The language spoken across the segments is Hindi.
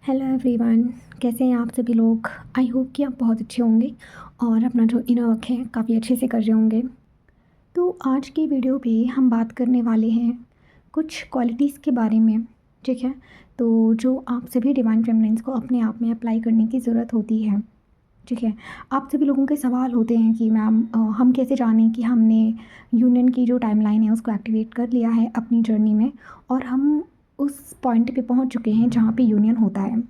हेलो एवरीवन, कैसे हैं आप सभी लोग। आई होप कि आप बहुत अच्छे होंगे और अपना जो इनर वर्क है काफ़ी अच्छे से कर रहे होंगे। तो आज की वीडियो पे हम बात करने वाले हैं कुछ क्वालिटीज़ के बारे में। ठीक है, तो जो आप सभी डिवाइन फेमिनिन्स को अपने आप में अप्लाई करने की ज़रूरत होती है। ठीक है, आप सभी लोगों के सवाल होते हैं कि मैम हम कैसे जानें कि हमने यूनियन की जो टाइमलाइन है उसको एक्टिवेट कर लिया है अपनी जर्नी में और हम उस पॉइंट पे पहुंच चुके हैं जहाँ पे यूनियन होता है।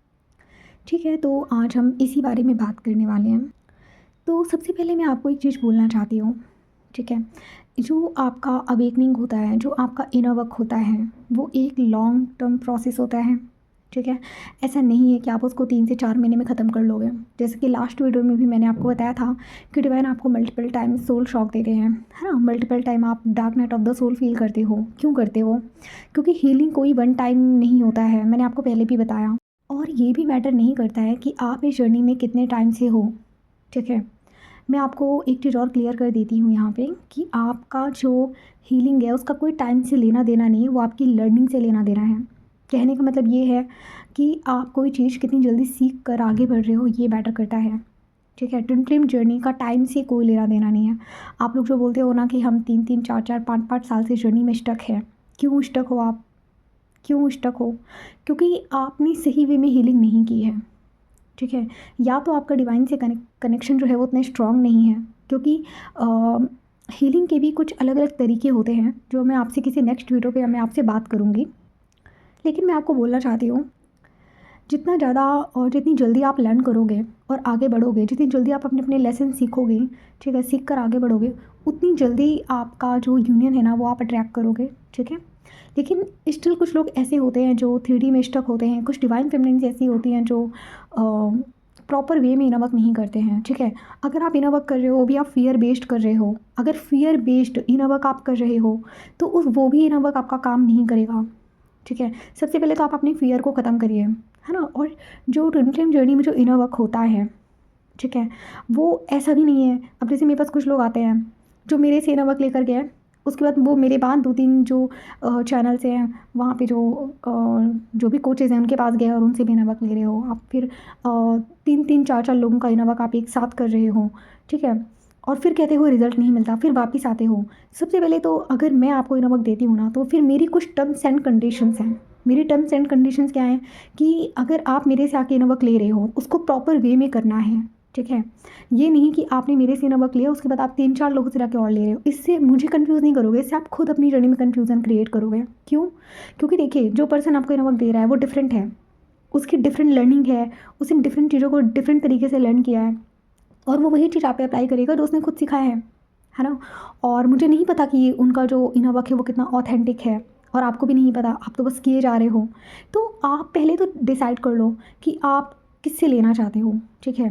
ठीक है, तो आज हम इसी बारे में बात करने वाले हैं। तो सबसे पहले मैं आपको एक चीज़ बोलना चाहती हूँ। ठीक है, जो आपका अवेकनिंग होता है, जो आपका इनर वर्क होता है, वो एक लॉन्ग टर्म प्रोसेस होता है। ठीक है, ऐसा नहीं है कि आप उसको 3 से 4 महीने में ख़त्म कर लोगे। जैसे कि लास्ट वीडियो में भी मैंने आपको बताया था कि डिवाइन आपको मल्टीपल टाइम सोल शॉक देते हैं, है ना। मल्टीपल टाइम आप dark night of the soul feel करते हो। क्यों करते हो? क्योंकि हीलिंग कोई वन टाइम नहीं होता है, मैंने आपको पहले भी बताया। और ये भी मैटर नहीं करता है कि आप इस जर्नी में कितने टाइम से हो। ठीक है, मैं आपको एक चीज़ और क्लियर कर देती हूँ यहाँ पे कि आपका जो हीलिंग है उसका कोई टाइम से लेना देना नहीं है, वो आपकी लर्निंग से लेना देना है। कहने का मतलब ये है कि आप कोई चीज़ कितनी जल्दी सीख कर आगे बढ़ रहे हो, ये मैटर करता है। ठीक है, ट्विन फ्लेम जर्नी का टाइम से कोई लेना देना नहीं है। आप लोग जो बोलते हो ना कि हम 3-3 4-4 5-5 साल से जर्नी में स्टक है, क्यों स्टक हो आप? क्यों स्टक हो? क्योंकि आपने सही वे में हीलिंग नहीं की है। ठीक है, या तो आपका डिवाइन से कनेक्शन जो है वो उतने स्ट्रॉन्ग नहीं है, क्योंकि हीलिंग के भी कुछ अलग अलग तरीके होते हैं जो मैं आपसे किसी नेक्स्ट वीडियो पे मैं आपसे बात करूँगी। लेकिन मैं आपको बोलना चाहती हूँ, जितना ज़्यादा और जितनी जल्दी आप लर्न करोगे और आगे बढ़ोगे, जितनी जल्दी आप अपने अपने लेसन सीखोगे, ठीक है, सीख कर आगे बढ़ोगे, उतनी जल्दी आपका जो यूनियन है ना वो आप अट्रैक्ट करोगे। ठीक है, लेकिन स्टिल कुछ लोग ऐसे होते हैं जो 3D में स्टक होते हैं। कुछ डिवाइन फेमिनिन्स ऐसी होती हैं जो प्रॉपर वे में इनर वर्क नहीं करते हैं। ठीक है, अगर आप इनर वर्क कर रहे हो, वो भी आप फियर बेस्ड कर रहे हो, अगर फियर बेस्ड इनर वर्क आप कर रहे हो तो उस वो भी इनर वर्क आपका काम नहीं करेगा। ठीक है, सबसे पहले तो आप अपनी फियर को ख़त्म करिए, है ना। और जो ट्विन फ्लेम जर्नी में जो इनर वर्क होता है, ठीक है, वो ऐसा भी नहीं है। अब जैसे मेरे पास कुछ लोग आते हैं जो मेरे से इनर वर्क लेकर गए, उसके बाद वो मेरे बाद 2-3 जो चैनल्स हैं वहाँ पे जो भी कोचेज़ हैं उनके पास गए और उनसे भी इनर वर्क ले रहे हो आप। फिर 3-3 4-4 लोगों का इनर वर्क आप एक साथ कर रहे हो। ठीक है, और फिर कहते हो रिज़ल्ट नहीं मिलता, फिर वापस आते हो। सबसे पहले तो अगर मैं आपको इनर वर्क देती हूँ ना, तो फिर मेरी कुछ टर्म्स एंड कंडीशंस हैं। मेरी टर्म्स एंड कंडीशंस क्या हैं कि अगर आप मेरे से आके इनर वर्क ले रहे हो, उसको प्रॉपर वे में करना है। ठीक है, ये नहीं कि आपने मेरे से इनर वर्क लिया उसके बाद आप 3-4 लोगों से जाके और ले रहे हो। इससे मुझे कंफ्यूज नहीं करोगे, इससे आप खुद अपनी जर्नी में कन्फ्यूज़न क्रिएट करोगे। क्यों? क्योंकि देखिए, जो पर्सन आपको इनर वर्क दे रहा है वो डिफरेंट है, उसकी डिफरेंट लर्निंग है, उसने डिफरेंट चीज़ों को डिफरेंट तरीके से लर्न किया है और वो वही चीज़ आप पे अप्लाई करेगा जो उसने खुद सिखाया है ना। और मुझे नहीं पता कि उनका जो इनर वर्क है वो कितना ऑथेंटिक है, और आपको भी नहीं पता, आप तो बस किए जा रहे हो। तो आप पहले तो डिसाइड कर लो कि आप किससे लेना चाहते हो। ठीक है,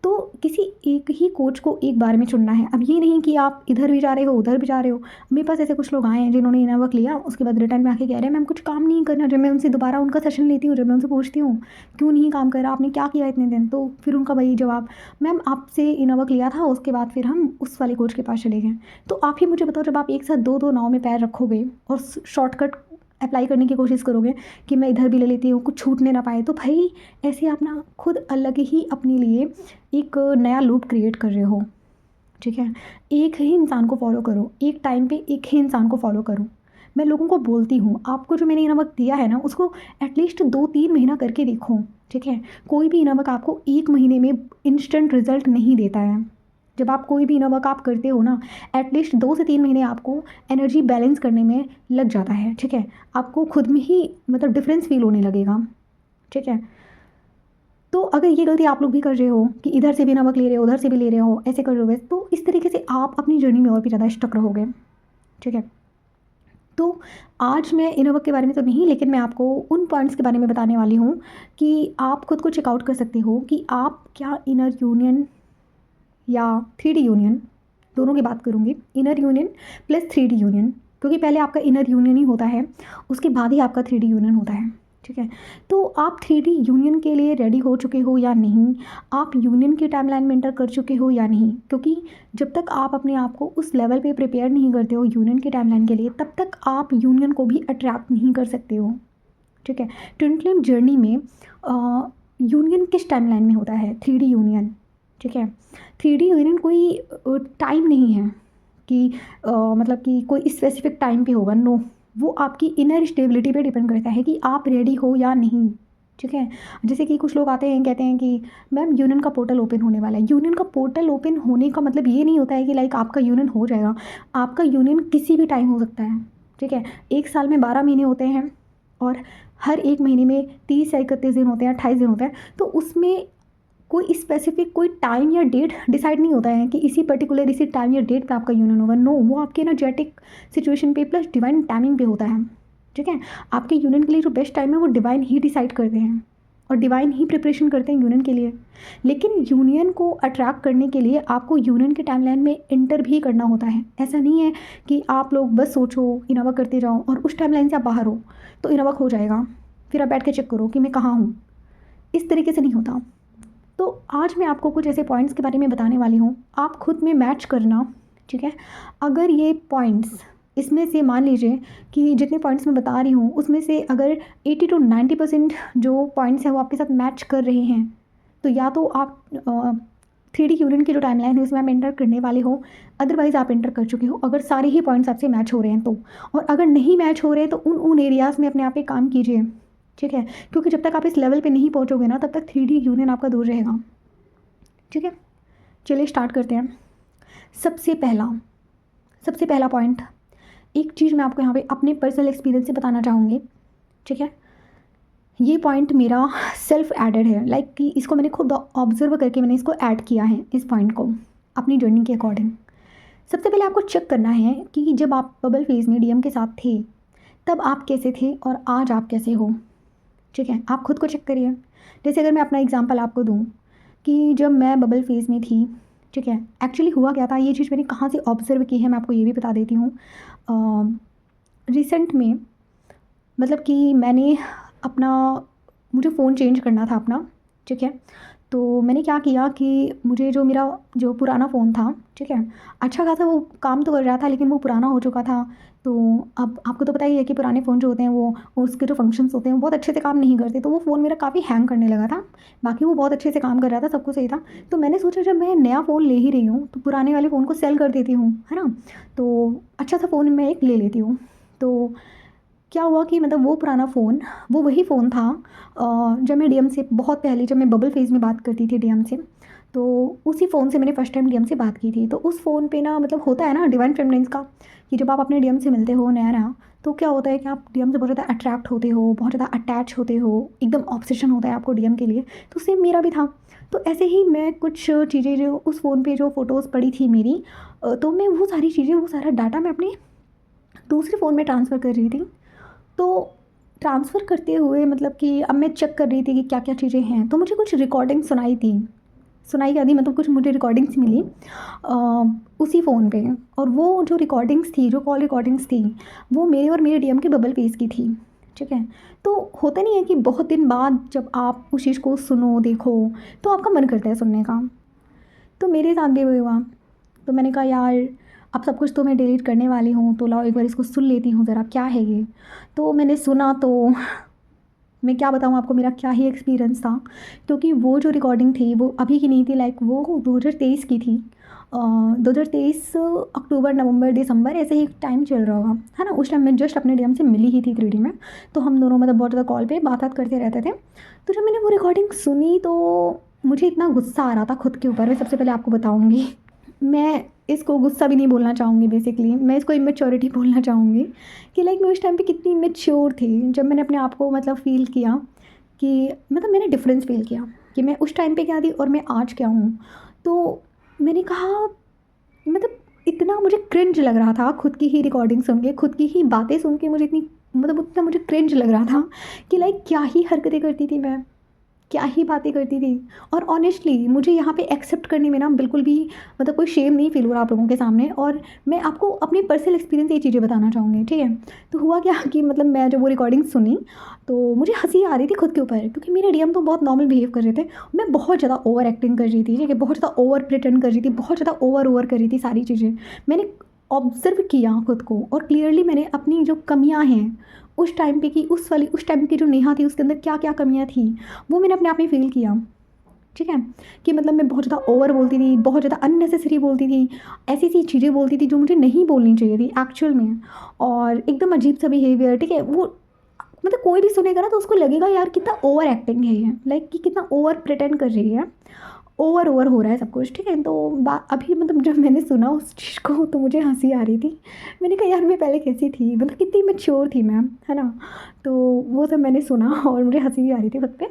तो किसी एक ही कोच को एक बार में चुनना है। अब ये नहीं कि आप इधर भी जा रहे हो उधर भी जा रहे हो। मेरे पास ऐसे कुछ लोग आए हैं जिन्होंने इनर वर्क लिया, उसके बाद रिटर्न में आके कह रहे हैं मैम कुछ काम नहीं करना। जब मैं उनसे दोबारा उनका सेशन लेती हूँ, जब मैं उनसे पूछती हूँ क्यों नहीं काम कर रहा, आपने क्या किया इतने दिन, तो फिर उनका वही जवाब, मैम आपसे इनर वर्क लिया था उसके बाद फिर हम उस वाले कोच के पास चले गए। तो आप ही मुझे बताओ, जब आप एक साथ दो दो नाव में पैर रखोगे और शॉर्टकट अप्लाई करने की कोशिश करोगे कि मैं इधर भी ले लेती हूँ कुछ छूटने ना पाए, तो भाई ऐसे आप ना खुद अलग ही अपने लिए एक नया लूप क्रिएट कर रहे हो। ठीक है, एक ही इंसान को फॉलो करो, एक टाइम पे एक ही इंसान को फॉलो करो। मैं लोगों को बोलती हूँ, आपको जो मैंने ये नमक दिया है ना उसको एटलीस्ट 2-3 महीना करके देखो। ठीक है, कोई भी नमक आपको 1 महीने में इंस्टेंट रिजल्ट नहीं देता है। जब आप कोई भी नमक आप करते हो ना, एटलीस्ट 2 से 3 महीने आपको एनर्जी बैलेंस करने में लग जाता है। ठीक है, आपको खुद में ही मतलब डिफरेंस फील होने लगेगा। ठीक है, तो अगर ये गलती आप लोग भी कर रहे हो कि इधर से भी नमक ले रहे हो उधर से भी ले रहे हो, ऐसे कर रहे हो, तो इस तरीके से आप अपनी जर्नी में और भी ज़्यादा स्टक रहोगे। ठीक है, तो आज मैं इनर वर्क के बारे में तो नहीं, लेकिन मैं आपको उन पॉइंट्स के बारे में बताने वाली हूँ कि आप खुद को चेकआउट कर सकते हो कि आप क्या इनर यूनियन या 3D यूनियन, दोनों की बात करूँगी, inner union plus 3D union, क्योंकि पहले आपका इनर यूनियन ही होता है, उसके बाद ही आपका 3D यूनियन होता है। ठीक है, तो आप 3D यूनियन के लिए रेडी हो चुके हो या नहीं, आप यूनियन की टाइमलाइन में एंटर कर चुके हो या नहीं, क्योंकि जब तक आप अपने आप को उस लेवल पे प्रिपेयर नहीं करते हो यूनियन की टाइमलाइन के लिए, तब तक आप यूनियन को भी अट्रैक्ट नहीं कर सकते हो। ठीक है। ट्विन फ्लेम जर्नी में यूनियन किस टाइमलाइन में होता है? 3D यूनियन, ठीक है। 3D यूनियन कोई टाइम नहीं है कि मतलब कि कोई स्पेसिफिक टाइम पे होगा, नो। वो आपकी इनर स्टेबिलिटी पे डिपेंड करता है कि आप रेडी हो या नहीं, ठीक है। जैसे कि कुछ लोग आते हैं कहते हैं कि मैम यूनियन का पोर्टल ओपन होने वाला है। यूनियन का पोर्टल ओपन होने का मतलब ये नहीं होता है कि लाइक आपका यूनियन हो जाएगा। आपका यूनियन किसी भी टाइम हो सकता है, ठीक है। एक साल में 12 महीने होते हैं और हर एक महीने में 30 या 31 दिन होते हैं, 28 दिन होते हैं। तो उसमें कोई स्पेसिफिक कोई टाइम या डेट डिसाइड नहीं होता है कि इसी पर्टिकुलर इसी टाइम या डेट पे आपका यूनियन होगा, नो। वो आपके एनर्जेटिक सिचुएशन पे प्लस डिवाइन टाइमिंग पे होता है, ठीक है। आपके यूनियन के लिए जो बेस्ट टाइम है वो डिवाइन ही डिसाइड करते हैं और डिवाइन ही प्रिपरेशन करते हैं यूनियन के लिए। लेकिन यूनियन को अट्रैक्ट करने के लिए आपको यूनियन के टाइमलाइन में एंटर भी करना होता है। ऐसा नहीं है कि आप लोग बस सोचो इनोवा करते जाओ और उस टाइमलाइन से आप बाहर हो तो इनोवा हो जाएगा, फिर आप बैठ के चेक करो कि मैं कहाँ हूँ। इस तरीके से नहीं होता। तो आज मैं आपको कुछ ऐसे पॉइंट्स के बारे में बताने वाली हूँ, आप खुद में मैच करना, ठीक है। अगर ये पॉइंट्स इसमें से मान लीजिए कि जितने पॉइंट्स मैं बता रही हूँ उसमें से अगर 80 to 90% जो पॉइंट्स हैं वो आपके साथ मैच कर रहे हैं तो या तो आप 3D यूनियन की जो टाइमलाइन है उसमें आप एंटर करने वाले हो, अदरवाइज़ आप एंटर कर चुके हो अगर सारे ही पॉइंट्स आपसे मैच हो रहे हैं तो। और अगर नहीं मैच हो रहे हैं तो उन एरियाज़ में अपने आप पे काम कीजिए, ठीक है। क्योंकि जब तक आप इस लेवल पे नहीं पहुंचोगे ना तब तक 3D यूनियन आपका दूर रहेगा, ठीक है। चलिए स्टार्ट करते हैं। सबसे पहला पॉइंट, एक चीज़ मैं आपको यहाँ पे अपने पर्सनल एक्सपीरियंस से बताना चाहूँगी, ठीक है। ये पॉइंट मेरा सेल्फ एडेड है, लाइक कि इसको मैंने खुद ऑब्जर्व करके मैंने इसको ऐड किया है, इस पॉइंट को अपनी जर्नी के अकॉर्डिंग। सबसे पहले आपको चेक करना है कि जब आप बबल फेज में DM के साथ थे तब आप कैसे थे और आज आप कैसे हो, ठीक है। आप खुद को चेक करिए। जैसे अगर मैं अपना एग्जांपल आपको दूं कि जब मैं बबल फेज़ में थी, ठीक है, एक्चुअली हुआ क्या था, ये चीज़ मैंने कहाँ से ऑब्जर्व की है मैं आपको ये भी बता देती हूँ। रिसेंट में मतलब कि मैंने अपना मुझे फ़ोन चेंज करना था अपना, ठीक है। तो मैंने क्या किया कि मुझे जो मेरा जो पुराना फ़ोन था, ठीक है, अच्छा खासा वो काम तो कर रहा था लेकिन वो पुराना हो चुका था। तो अब आपको तो पता ही है कि पुराने फ़ोन जो होते हैं वो उसके जो फंक्शंस होते हैं वो बहुत अच्छे से काम नहीं करते। तो वो फ़ोन मेरा काफ़ी हैंग करने लगा था, बाकी वो बहुत अच्छे से काम कर रहा था, सब कुछ सही था। तो मैंने सोचा जब मैं नया फ़ोन ले ही रही हूँ तो पुराने वाले फ़ोन को सेल कर देती हूँ, है ना। तो अच्छा सा फ़ोन मैं एक ले लेती हूँ। तो क्या हुआ कि मतलब वो पुराना फ़ोन वो वही फ़ोन था जब मैं DM से बहुत पहले जब मैं बबल फेज़ में बात करती थी DM से, तो उसी फ़ोन से मैंने फ़र्स्ट टाइम DM से बात की थी। तो उस फ़ोन पे ना मतलब होता है ना डिवाइन फेमिनिन्स का कि जब आप अपने DM से मिलते हो नया-नया तो क्या होता है कि आप DM से बहुत ज़्यादा अट्रैक्ट होते हो, बहुत ज़्यादा अटैच होते हो, एकदम ऑब्सेशन होता है आपको DM के लिए। तो सेम मेरा भी था। तो ऐसे ही मैं कुछ चीज़ें जो उस फ़ोन पे जो फ़ोटोज़ पड़ी थी मेरी तो मैं वो सारी चीज़ें वो सारा डाटा मैं अपने दूसरे फ़ोन में ट्रांसफ़र कर रही थी। तो ट्रांसफ़र करते हुए मतलब कि अब मैं चेक कर रही थी कि क्या-क्या चीज़ें हैं, तो मुझे कुछ रिकॉर्डिंग सुनाई क्या दी मतलब कुछ मुझे रिकॉर्डिंग्स मिली उसी फ़ोन पे। और वो जो रिकॉर्डिंग्स थी, जो कॉल रिकॉर्डिंग्स थी, वो मेरे और मेरे DM के बबल फेज़ की थी, ठीक है। तो होता नहीं है कि बहुत दिन बाद जब आप उस चीज़ को सुनो, देखो, तो आपका मन करता है सुनने का। तो मेरे साथ भी वही हुआ। तो मैंने कहा यार अब सब कुछ तो मैं डिलीट करने वाली हूँ तो लाओ एक बार इसको सुन लेती हूँ ज़रा क्या है ये। तो मैंने सुना तो मैं क्या बताऊँ आपको मेरा क्या ही एक्सपीरियंस था, क्योंकि वो जो रिकॉर्डिंग थी वो अभी की नहीं थी, लाइक वो 2023 की थी। 2023 अक्टूबर, नवंबर, दिसंबर ऐसे ही टाइम चल रहा होगा, है ना। उस टाइम मैं जस्ट अपने DM से मिली ही थी 3D में। तो हम दोनों मतलब बहुत ज़्यादा कॉल पे बात करते रहते थे। तो जब मैंने वो रिकॉर्डिंग सुनी तो मुझे इतना गुस्सा आ रहा था खुद के ऊपर, मैं सबसे पहले आपको बताऊँगी। मैं इसको गुस्सा भी नहीं बोलना चाहूँगी, बेसिकली मैं इसको इमेच्योरिटी बोलना चाहूँगी कि लाइक मैं उस टाइम पे कितनी इमेच्योर थी। जब मैंने अपने आप को मतलब फ़ील किया कि मतलब मैंने डिफरेंस फ़ील किया कि मैं उस टाइम पे क्या थी और मैं आज क्या हूँ। तो मैंने कहा मतलब इतना मुझे क्रिंज लग रहा था खुद की ही रिकॉर्डिंग सुन के, खुद की ही बातें सुन के मुझे इतनी मतलब उतना मुझे क्रिंज लग रहा था कि लाइक क्या ही हरकतें करती थी मैं, क्या ही बातें करती थी। और ऑनेस्टली मुझे यहाँ पे एक्सेप्ट करने में ना बिल्कुल भी मतलब कोई शेम नहीं फ़ील हो रहा आप लोगों के सामने। और मैं आपको अपनी पर्सनल एक्सपीरियंस ये चीज़ें बताना चाहूँगी, ठीक है। तो हुआ क्या कि मतलब मैं जब वो रिकॉर्डिंग सुनी तो मुझे हंसी आ रही थी खुद के ऊपर, क्योंकि मेरे DM तो बहुत नॉर्मल बिहेव कर रहे थे, मैं बहुत ज़्यादा ओवर एक्टिंग कर रही थी, ठीक है, बहुत ज़्यादा ओवर प्रिटेंड कर रही थी, बहुत ज़्यादा ओवर कर रही थी सारी चीज़ें। मैंने ऑब्ज़र्व किया खुद को और क्लियरली मैंने अपनी जो कमियाँ हैं उस टाइम पे की उस टाइम की जो नेहा थी उसके अंदर क्या क्या कमियाँ थी वो मैंने अपने आप में फ़ील किया। ठीक है, कि मतलब मैं बहुत ज़्यादा ओवर बोलती थी, बहुत ज़्यादा अननेसेसरी बोलती थी, ऐसी चीज़ें बोलती थी जो मुझे नहीं बोलनी चाहिए थी एक्चुअल में, और एकदम अजीब सा बिहेवियर। ठीक है, वो मतलब कोई भी सुनेगा ना तो उसको लगेगा यार कितना ओवर एक्टिंग है ये, लाइक कि कितना ओवर प्रिटेंड कर रही है, ओवर ओवर हो रहा है सब कुछ। ठीक है, तो अभी मतलब जब मैंने सुना उस चीज़ को तो मुझे हंसी आ रही थी। मैंने कहा यार मैं पहले कैसी थी, मतलब कितनी मैच्योर थी मैम, है ना। तो वो सब मैंने सुना और मुझे हंसी भी आ रही थी वक्त पे।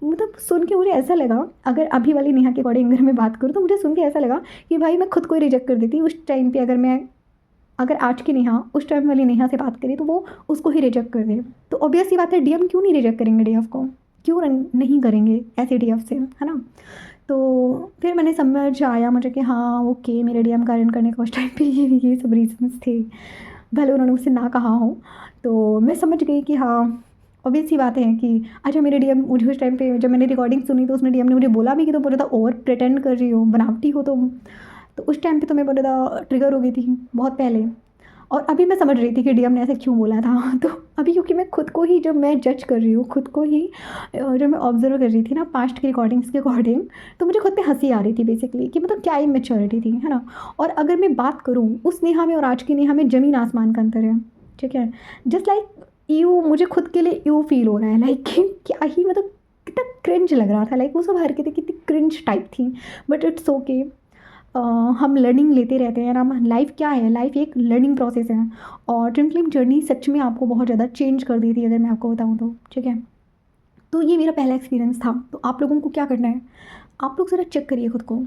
मतलब सुन के मुझे ऐसा लगा, अगर अभी वाली नेहा के अकॉर्डिंग अगर मैं बात करूँ तो मुझे सुन के ऐसा लगा कि भाई मैं खुद को ही रिजेक्ट कर देती उस टाइम पे। अगर आज की नेहा उस टाइम वाली नेहा से बात करी तो वो उसको ही रिजेक्ट कर दे। तो ऑब्वियस सी बात है, डीएम क्यों नहीं रिजेक्ट करेंगे डीएफ को, क्यों नहीं करेंगे ऐसे डीएफ से, है ना। तो फिर मैंने समझ आया मुझे कि हाँ ओके, मेरे डीएम का रन करने का उस टाइम पे ये सब रीजंस थे, भले उन्होंने मुझसे ना कहा हो। तो मैं समझ गई कि हाँ ऑब्वियस सी बात है कि अच्छा मेरे डीएम मुझे उस टाइम पे जब मैंने रिकॉर्डिंग सुनी तो उसमें डीएम ने मुझे बोला भी कि तुम बहुत ज़्यादा ओवर प्रिटेंड कर रही हो, बनावटी हो तुम। तो उस टाइम पे तो मैं बहुत ज़्यादा ट्रिगर हो गई थी बहुत पहले, और अभी मैं समझ रही थी कि डीएम ने ऐसे क्यों बोला था। तो अभी क्योंकि मैं खुद को ही जब मैं जज कर रही हूँ, खुद को ही जब मैं ऑब्जर्व कर रही थी ना पास्ट की रिकॉर्डिंग्स के अकॉर्डिंग, तो मुझे खुद पे हंसी आ रही थी बेसिकली कि मतलब क्या ही मैच्योरिटी थी, है ना। और अगर मैं बात करूँ उस नेहा में और आज की नेहा में ज़मीन आसमान का अंतर है। ठीक है, जस्ट लाइक यू, मुझे खुद के लिए यू फील हो रहा है, लाइक क्या ही मतलब कितना क्रिंज लग रहा था, लाइक वो सब हरकतें कितनी क्रिंज टाइप थी। बट इट्स ओके, हम लर्निंग लेते रहते हैं ना। लाइफ क्या है, लाइफ एक लर्निंग प्रोसेस है, और ट्विन फ्लेम जर्नी सच में आपको बहुत ज़्यादा चेंज कर दी थी अगर मैं आपको बताऊँ तो। ठीक है, तो ये मेरा पहला एक्सपीरियंस था। तो आप लोगों को क्या करना है, आप लोग ज़रा चेक करिए खुद को।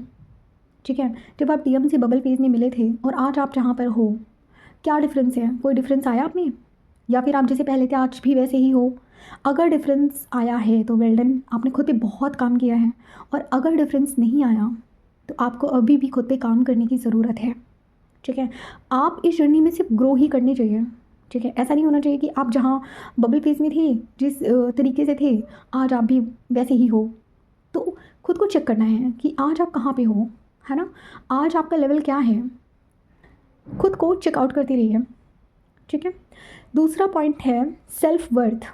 ठीक है, जब आप डीएम से बबल फेज में मिले थे और आज आप जहाँ पर हो, क्या डिफरेंस है, कोई डिफरेंस आया आप में, या फिर आप जैसे पहले थे आज भी वैसे ही हो। अगर डिफरेंस आया है तो वेल डन, आपने खुद पे बहुत काम किया है। और अगर डिफरेंस नहीं आया तो आपको अभी भी खुद पे काम करने की ज़रूरत है। ठीक है, आप इस जर्नी में सिर्फ ग्रो ही करनी चाहिए। ठीक है, ऐसा नहीं होना चाहिए कि आप जहाँ बबल फेज में थे जिस तरीके से थे आज आप भी वैसे ही हो। तो खुद को चेक करना है कि आज आप कहाँ पे हो, है ना, आज आपका लेवल क्या है, खुद को चेकआउट करती रहिए। ठीक है, दूसरा पॉइंट है सेल्फ वर्थ।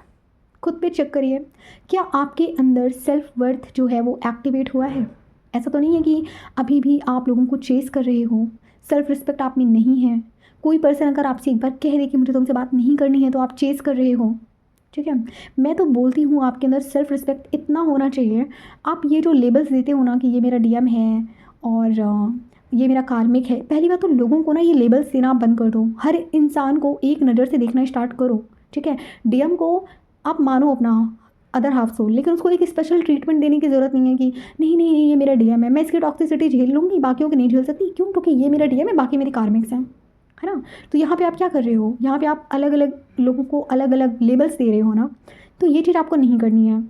खुद पे चेक करिए, क्या आपके अंदर सेल्फ वर्थ जो है वो एक्टिवेट हुआ है। ऐसा तो नहीं है कि अभी भी आप लोगों को चेस कर रहे हो, सेल्फ रिस्पेक्ट आप में नहीं है। कोई पर्सन अगर आपसे एक बार कह दे कि मुझे तुमसे बात नहीं करनी है तो आप चेस कर रहे हो। ठीक है, मैं तो बोलती हूँ आपके अंदर सेल्फ रिस्पेक्ट इतना होना चाहिए। आप ये जो लेबल्स देते हो ना कि ये मेरा डीएम है और ये मेरा कार्मिक है, पहली बात तो लोगों को ना ये लेबल्स देना आप बंद कर दो। हर इंसान को एक नज़र से देखना स्टार्ट करो। ठीक है, डीएम को आप मानो अपना अदर हाफ सोल, लेकिन उसको एक स्पेशल ट्रीटमेंट देने की ज़रूरत नहीं है कि नहीं नहीं नहीं ये मेरा डीएम है, मैं इसकी टॉक्सिसिटी झेल लूँगी बाकियों की नहीं झेल सकती, क्यों, क्योंकि ये मेरा डीएम है बाकी मेरे कार्मिक्स हैं, है ना। तो यहाँ पे आप क्या कर रहे हो, यहाँ पे आप अलग अलग लोगों को अलग अलग लेबल्स दे रहे हो ना। तो ये चीज़ आपको नहीं करनी है,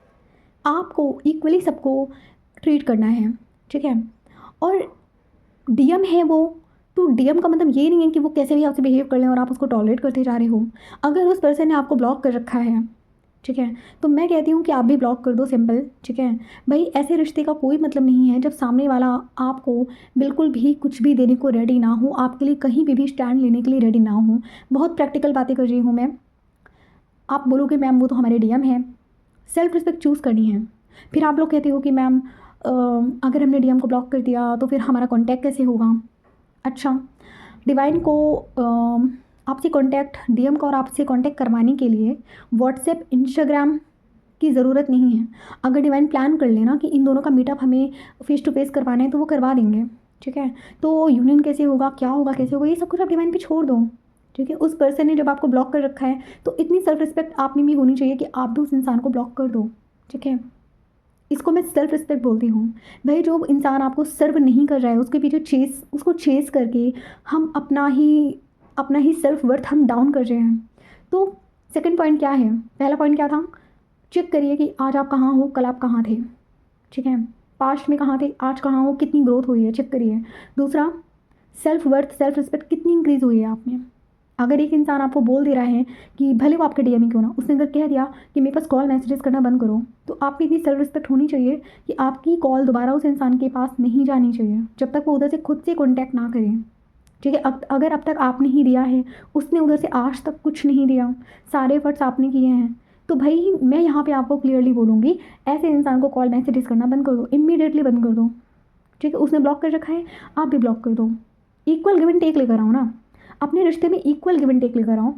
आपको इक्वली सबको ट्रीट करना है। ठीक है, और डीएम है वो, तो डीएम का मतलब ये नहीं है कि वो कैसे भी आपसे बिहेव कर लें और आप उसको टॉलरेट करते जा रहे हो। अगर उस पर्सन ने आपको ब्लॉक कर रखा है, ठीक है, तो मैं कहती हूँ कि आप भी ब्लॉक कर दो, सिंपल। ठीक है भाई, ऐसे रिश्ते का कोई मतलब नहीं है जब सामने वाला आपको बिल्कुल भी कुछ भी देने को रेडी ना हो, आपके लिए कहीं भी स्टैंड लेने के लिए रेडी ना हो। बहुत प्रैक्टिकल बातें कर रही हूँ मैं। आप बोलोगे मैम वो तो हमारे डीएम है, सेल्फ रिस्पेक्ट चूज़ करनी है। फिर आप लोग कहते हो कि मैम अगर हमने डीएम को ब्लॉक कर दिया तो फिर हमारा कांटेक्ट कैसे होगा। अच्छा, डिवाइन को आपसे कांटेक्ट, डीएम को और आपसे कांटेक्ट करवाने के लिए व्हाट्सएप इंस्टाग्राम की ज़रूरत नहीं है। अगर डिवाइन प्लान कर लेना कि इन दोनों का मीटअप हमें फेस टू फेस करवाना है तो वो करवा देंगे। ठीक है, तो यूनियन कैसे होगा, क्या होगा, कैसे होगा, ये सब कुछ आप डिवाइन पे छोड़ दो। ठीक है, उस पर्सन ने जब आपको ब्लॉक कर रखा है तो इतनी सेल्फ रिस्पेक्ट आप में भी होनी चाहिए कि आप भी उस इंसान को ब्लॉक कर दो। ठीक है, इसको मैं सेल्फ रिस्पेक्ट बोलती हूँ। भाई जो इंसान आपको सर्व नहीं कर रहा है उसके पीछे उसको चेस करके हम अपना ही सेल्फ वर्थ हम डाउन कर रहे हैं। तो सेकंड पॉइंट क्या है, पहला पॉइंट क्या था, चेक करिए कि आज आप कहाँ हो, कल आप कहाँ थे। ठीक है, पास्ट में कहाँ थे, आज कहाँ हो, कितनी ग्रोथ हुई है, चेक करिए। दूसरा, सेल्फ वर्थ, सेल्फ रिस्पेक्ट कितनी इंक्रीज़ हुई है आप में। अगर एक इंसान आपको बोल दे रहा है कि भले वो आपके डीएम ही क्यों ना, उसने अगर कह दिया कि मेरे पास कॉल मैसेजेस करना बंद करो, तो आप में इतनी सेल्फ रिस्पेक्ट होनी चाहिए कि आपकी कॉल दोबारा उस इंसान के पास नहीं जानी चाहिए जब तक वो उधर से खुद से कॉन्टैक्ट ना करें। ठीक है। अगर अब तक आपने ही दिया है, उसने उधर से आज तक कुछ नहीं दिया, सारे एफर्ट्स आपने किए हैं, तो भाई मैं यहाँ पे आपको क्लियरली बोलूँगी, ऐसे इंसान को कॉल मैसेजेस करना बंद कर दो, इमीडिएटली बंद कर दो। ठीक है, उसने ब्लॉक कर रखा है, आप भी ब्लॉक कर दो। इक्वल गिव एंड टेक लेकर आओ ना, अपने रिश्ते में इक्वल गिव एंड टेक लेकर आओ।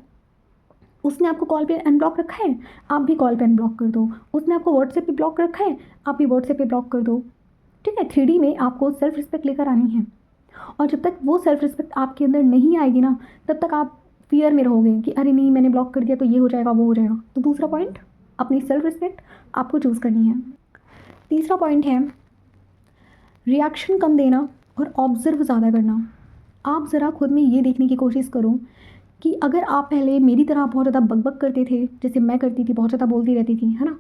उसने आपको कॉल पे अनब्लॉक रखा है, आप भी कॉल पे अनब्लॉक कर दो। उसने आपको व्हाट्सएप पे ब्लॉक रखा है, आप भी व्हाट्सएप पे ब्लॉक कर दो। ठीक है, 3D में आपको सेल्फ रिस्पेक्ट लेकर आनी है, और जब तक वो सेल्फ रिस्पेक्ट आपके अंदर नहीं आएगी ना, तब तक आप फियर में रहोगे कि अरे नहीं मैंने ब्लॉक कर दिया तो ये हो जाएगा वो हो जाएगा। तो दूसरा पॉइंट, अपनी सेल्फ रिस्पेक्ट आपको चूज़ करनी है। तीसरा पॉइंट है रिएक्शन कम देना और ऑब्जर्व ज़्यादा करना। आप ज़रा खुद में ये देखने की कोशिश करो कि अगर आप पहले मेरी तरह बहुत ज़्यादा बकबक करते थे, जैसे मैं करती थी, बहुत ज़्यादा बोलती रहती थी, है ना,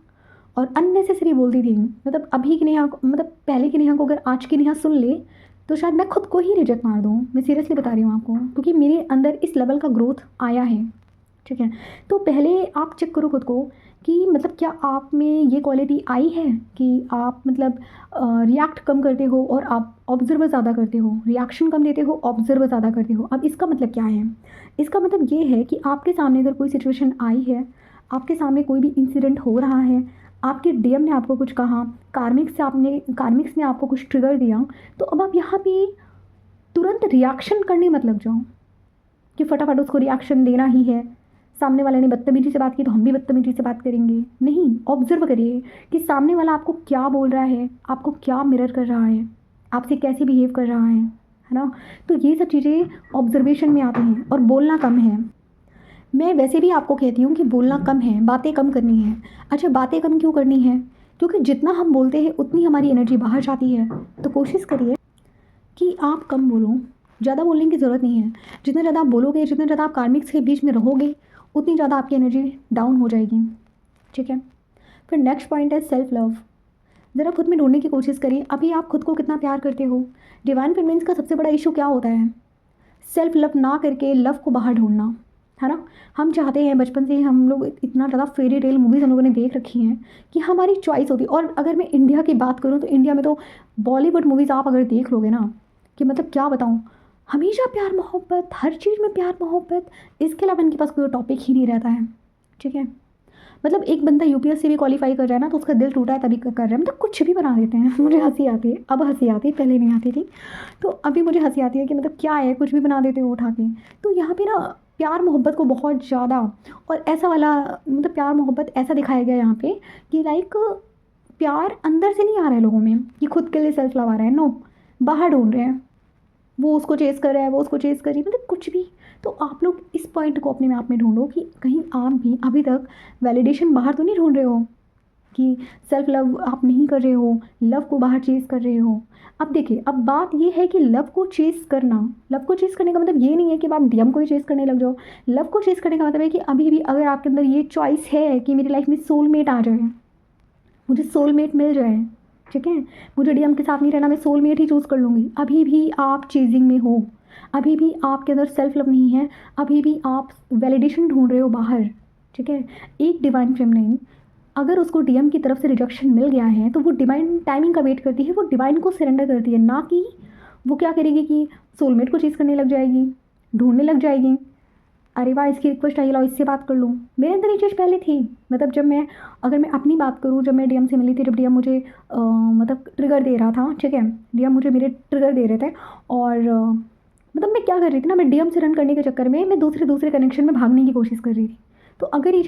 और अननेसेसरी बोलती थी, मतलब अभी की नेहा मतलब पहले की नेहा को अगर आज की नेहा सुन ले तो शायद मैं खुद को ही रिजेक्ट मार दूँ। मैं सीरियसली बता रही हूँ आपको, क्योंकि मेरे अंदर इस लेवल का ग्रोथ आया है। ठीक है, तो पहले आप चेक करो खुद को कि मतलब क्या आप में ये क्वालिटी आई है कि आप मतलब रिएक्ट कम करते हो और आप ऑब्जर्व ज़्यादा करते हो, रिएक्शन कम देते हो, ऑब्जर्व ज़्यादा करते हो। अब इसका मतलब क्या है? इसका मतलब ये है कि आपके सामने अगर कोई सिचुएशन आई है, आपके सामने कोई भी इंसिडेंट हो रहा है, आपके डीएम ने आपको कुछ कहा, कार्मिक्स ने आपको कुछ ट्रिगर दिया, तो अब आप यहाँ पे तुरंत रिएक्शन करने मत लग जाओ कि फटाफट उसको रिएक्शन देना ही है। सामने वाले ने बदतमीजी से बात की तो हम भी बदतमीजी से बात करेंगे, नहीं। ऑब्जर्व करिए कि सामने वाला आपको क्या बोल रहा है, आपको क्या मिरर कर रहा है, आपसे कैसे बिहेव कर रहा है ना। तो ये सब चीज़ें ऑब्जर्वेशन में आती हैं। और बोलना कम है, मैं वैसे भी आपको कहती हूँ कि बोलना कम है, बातें कम करनी है। अच्छा, बातें कम क्यों करनी है? क्योंकि जितना हम बोलते हैं उतनी हमारी एनर्जी बाहर जाती है। तो कोशिश करिए कि आप कम बोलो, ज़्यादा बोलने की ज़रूरत नहीं है। जितना ज़्यादा आप बोलोगे, जितना ज़्यादा आप कार्मिक्स के बीच में रहोगे, उतनी ज़्यादा आपकी एनर्जी डाउन हो जाएगी। ठीक है, फिर नेक्स्ट पॉइंट है सेल्फ लव। ज़रा खुद में ढूंढने की कोशिश करिए, अभी आप खुद को कितना प्यार करते हो। डिवाइन फेमिनिन्स का सबसे बड़ा इशू क्या होता है? सेल्फ लव ना करके लव को बाहर ढूंढना, है ना। हम चाहते हैं, बचपन से हम लोग इतना ज़्यादा फेरी टेल मूवीज़ हम लोगों ने देख रखी हैं कि हमारी चॉइस होती है। और अगर मैं इंडिया की बात करूँ तो इंडिया में तो बॉलीवुड मूवीज़ आप अगर देख लोगे ना, कि मतलब क्या बताऊँ, हमेशा प्यार मोहब्बत, हर चीज़ में प्यार मोहब्बत, इसके अलावा इनके पास कोई टॉपिक ही नहीं रहता है। ठीक है, मतलब एक बंदा यूपीएससी भी क्वालिफाई कर रहा है ना, तो उसका दिल टूटा है तभी कर रहा है, मतलब कुछ भी बना देते हैं। मुझे हंसी आती है, अब हंसी आती है, पहले नहीं आती थी। तो अभी मुझे हंसी आती है कि मतलब क्या है, कुछ भी बना देते हो उठा के। तो यहाँ पे ना प्यार मोहब्बत को बहुत ज़्यादा, और ऐसा वाला मतलब प्यार मोहब्बत ऐसा दिखाया गया यहाँ पे कि लाइक प्यार अंदर से नहीं आ रहा है लोगों में, कि खुद के लिए सेल्फ लव आ रहा है, नो, बाहर ढूंढ रहे हैं। वो उसको चेस कर रहा है, वो उसको चेस कर रही है, मतलब कुछ भी। तो आप लोग इस पॉइंट को अपने आप में ढूंढो कि कहीं आप भी अभी तक वैलिडेशन बाहर तो नहीं ढूंढ रहे हो, कि सेल्फ लव आप नहीं कर रहे हो, लव को बाहर चेस कर रहे हो। अब देखिए, अब बात ये है कि लव को चेस करना, लव को चेस करने का मतलब ये नहीं है कि आप डीएम को ही चेस करने लग जाओ। लव को चेस करने का मतलब है कि अभी भी अगर आपके अंदर ये चॉइस है कि मेरी लाइफ में सोलमेट आ जाए, मुझे सोलमेट मिल जाए, ठीक है, मुझे डीएम के साथ नहीं रहना, मैं सोलमेट ही चूज़ कर लूँगी, अभी भी आप चेजिंग में हो, अभी भी आपके अंदर सेल्फ लव नहीं है, अभी भी आप वैलिडेशन ढूंढ रहे हो बाहर। ठीक है, एक डिवाइन फेमिनिन अगर उसको डीएम की तरफ से रिजेक्शन मिल गया है तो वो डिवाइन टाइमिंग का वेट करती है, वो डिवाइन को सरेंडर करती है, ना कि वो क्या करेगी कि सोलमेट को चीज़ करने लग जाएगी, ढूंढने लग जाएगी। अरे वाह, इसकी रिक्वेस्ट आई, लाओ इससे बात कर लूँ। मेरे अंदर ये चीज़ पहले थी, मतलब जब मैं, अगर मैं अपनी बात करूँ, जब मैं डीएम से मिली थी, जब डीएम मुझे मतलब ट्रिगर दे रहा था, ठीक है, डीएम मुझे मेरे ट्रिगर दे रहे थे, और मतलब मैं क्या कर रही थी ना, मैं डीएम से रन करने के चक्कर में मैं दूसरे कनेक्शन में भागने की कोशिश कर रही थी। तो अगर ये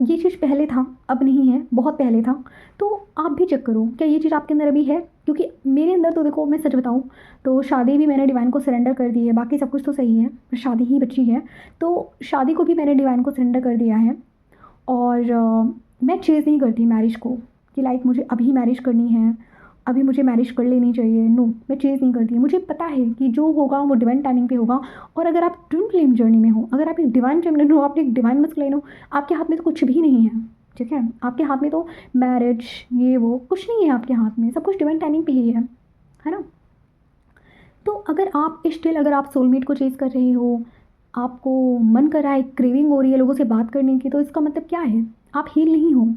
चीज़ पहले था, अब नहीं है, बहुत पहले था, तो आप भी चेक करो क्या ये चीज़ आपके अंदर अभी है। क्योंकि मेरे अंदर तो देखो, मैं सच बताऊँ तो शादी भी मैंने डिवाइन को सरेंडर कर दी है, बाकी सब कुछ तो सही है, शादी ही बची है, तो शादी को भी मैंने डिवाइन को सरेंडर कर दिया है। और मैं चेज़ नहीं करती मैरिज को कि लाइक मुझे अभी मैरिज करनी है, अभी मुझे मैरिज कर लेनी चाहिए, नो, मैं चेज़ नहीं करती। मुझे पता है कि जो होगा वो डिवाइन टाइमिंग पे होगा। और अगर आप ट्विन फ्लेम जर्नी में हो, अगर आप एक डिवाइन फेमिनिन हो, आप एक डिवाइन मस्कुलिन हो, आपके हाथ में तो कुछ भी नहीं है। ठीक है, आपके हाथ में तो मैरिज ये वो कुछ नहीं है, आपके हाथ में सब कुछ डिवाइन टाइमिंग पे ही है ना। तो अगर आप स्टिल, अगर आप सोलमेट को चेज़ कर रहे हो, आपको मन कर रहा है, क्रेविंग हो रही है लोगों से बात करने की, तो इसका मतलब क्या है? आप हील नहीं हो।